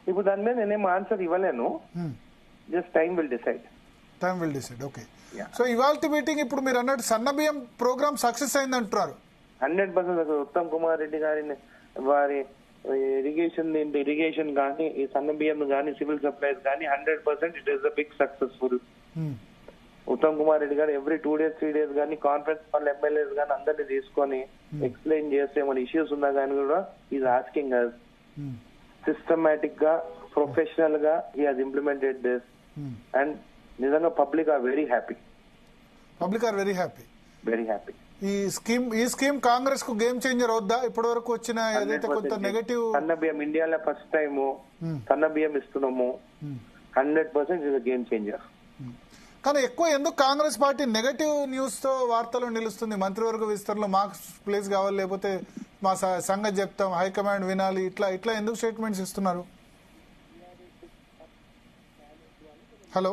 ఇప్పుడు దాని మీద నేనేం ఆన్సర్ ఇవ్వలేను. Just time will decide. Okay. So ఇవాల్టి మీటింగ్ ఇప్పుడు మీరు అన్నట్టు సన్న బియ్యం ప్రోగ్రామ్ సక్సెస్ అయింది అంటున్నారు. 100% ఉత్తమ్ కుమార్ రెడ్డి గారిని వారి ఇరిగేషన్ కానీ ఈ సన్న బియ్యం కానీ సివిల్ సప్లైస్ కానీ 100% it is a big successful. Uttam Kumar Reddy గారు ఎవ్రీ 2 days 3 days కానీ కాన్ఫరెన్స్ వాళ్ళ ఎమ్మెల్యేస్ కానీ అందరినీ తీసుకొని ఎక్స్ప్లెయిన్ చేస్తే ఏమైనా ఇష్యూస్ ఉన్నా కానీ కూడా ఈజ్ ఆస్కింగ్ అస్ సిస్టమేటిక్ గా ప్రొఫెషనల్ గా he has implemented this and నిజంగా పబ్లిక్ ఆర్ వెరీ హ్యాపీ. ఈ స్కీమ్ కాంగ్రెస్ కు గేమ్ చేంజర్ అవుద్దా? ఇప్పటి వరకు వచ్చిన ఏదైతే కొంత నెగటివ్ సన్న బియ్యం ఇండియాలో ఫస్ట్ టైం సన్న బియ్యం ఇస్తున్నాము 100% ఇది గేమ్ చేంజర్. కానీ ఎక్కువ ఎందుకు కాంగ్రెస్ పార్టీ నెగటివ్ న్యూస్ తో వార్తలు నిలుస్తుంది? మంత్రివర్గ విస్తరణలో మాకు ప్లేస్ కావాలి, లేకపోతే మా సంగతి చెప్తాం, హైకమాండ్ వినాలి, ఇట్లా ఎందుకు స్టేట్మెంట్స్ ఇస్తున్నారు? హలో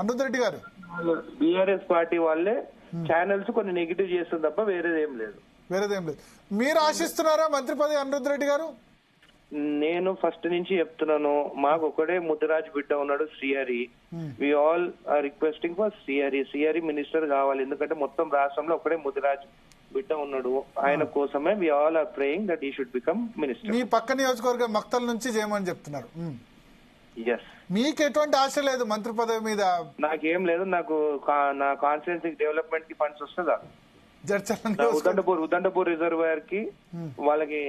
అనిరుద్ రెడ్డి గారు, బీఆర్ఎస్ పార్టీ వాళ్ళే ఛానల్స్ కొన్ని నెగిటివ్ చేస్తుంది తప్ప వేరేదేం లేదు. మీరు ఆశిస్తున్నారా మంత్రి పదవి అనిరుద్ రెడ్డి గారు? నేను ఫస్ట్ నుంచి చెప్తున్నాను, మాకు ఒకటే ముదిరాజ్ బిడ్డ ఉన్నాడు Srihari. We all are requesting for Srihari minister కావాలి. ఎందుకంటే మొత్తం రాష్ట్రంలో ఒకటే ముదిరాజ్ బిడ్డ ఉన్నాడు. ఆయన కోసమే we all are praying that he should become minister. మీ పక్క నియోజకవర్గం మక్తల్ నుంచి చేయమని చెప్తున్నారు. ఎస్. మీకు ఎటువంటి ఆశ లేదు మంత్రి పదవి మీద? నాకేం లేదు. నాకు నా కాన్స్టిట్యున్సీ డెవలప్మెంట్ కి ఫండ్స్ వస్తుందా? ఉదండపూర్ రిజర్వాయర్ కి వాళ్ళకి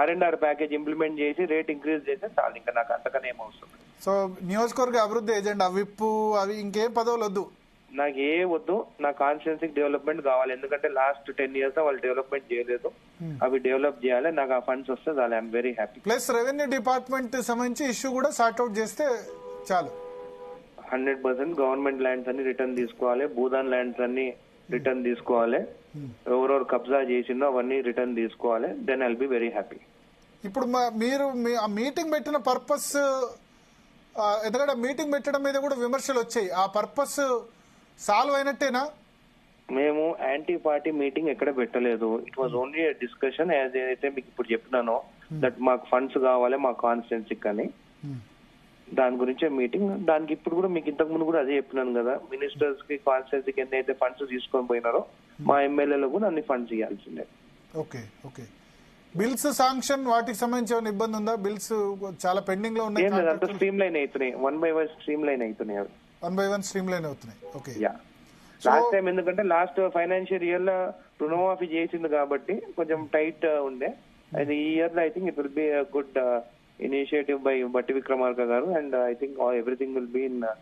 R&R ప్యాకేజ్ ఇంప్లిమెంట్ చేసి రేట్ ఇంక్రీజ్ చేస్తే చాలు, ఇంకా నాకు అంతకనే ఏం అవసరం. సో నియోజకవర్గ అభివృద్ధి ఏజెండా విప్పు అవి ఇంకేం పదవులు వద్దు? నాకు ఏ వద్దు. నా కాన్స్టిట్యున్సీ డెవలప్మెంట్ కావాలి. ఎందుకంటే లాస్ట్ 10 years వాళ్ళు డెవలప్మెంట్ చేయలేదు. అవి డెవలప్ చేయాలి. నాకు ఆ ఫండ్స్ వస్తే చాలు. I'm very happy. Plus revenue department సంబంధించి ఇష్యూ కూడా సార్ట్అవుట్ చేస్తే చాలు. 100% గవర్నమెంట్ ల్యాండ్స్ అన్ని రిటర్న్ తీసుకోవాలి. భూదాన్ ల్యాండ్స్ అన్ని రిటర్న్ తీసుకోవాలి. ఎవరెవరు కబ్జా చేసిందో అవన్నీ రిటర్న్ తీసుకోవాలి. Then I'll be very happy. ఇప్పుడు మీరు మీటింగ్ పెట్టిన పర్పస్, ఎందుకంటే మీటింగ్ పెట్టడం మీద కూడా విమర్శలు వచ్చాయి, ఆ పర్పస్ సాల్వ్ అయినట్టేనా? మేము యాంటీ పార్టీ మీటింగ్ ఎక్కడ పెట్టలేదు. It was only discussion. As ఏదైతే మీకు ఇప్పుడు చెప్పినానో దట్ మాకు ఫండ్స్ కావాలి మా కాన్స్టిట్యున్సీకి అని, దాని గురించే మీటింగ్. దానికి ఇప్పుడు కూడా మీకు ఇంతకు ముందు కూడా అదే చెప్పినాను కదా, మినిస్టర్స్ కి కాన్స్టిట్యున్సీకి ఎన్నైతే ఫండ్స్ తీసుకొని పోయినారో మా ఎమ్మెల్యేలకు కూడా అన్ని ఫండ్స్ ఇవ్వాల్సిందే. ఓకే. బిల్స్ శాంక్షన్ వాటికి సంబంధించి ఏమైనా ఇబ్బంది ఉందా? బిల్స్ చాలా పెండింగ్ లో ఉన్నాయి. అంతా స్ట్రీమ్ లైన్ అవుతున్నాయి. 1 by 1 స్ట్రీమ్ లైన్ అవుతున్నాయి. ఓకే. లాస్ట్ టైం ఎందుకంటే లాస్ట్ ఫైనాన్షియల్ ఇయర్ లో రుణమాఫీ చేసింది కాబట్టి కొంచెం టైట్ ఉండే. అది ఈ ఇయర్ లో I think it will be good initiative by Batti Vikramarka garu, and I think everything will be in line.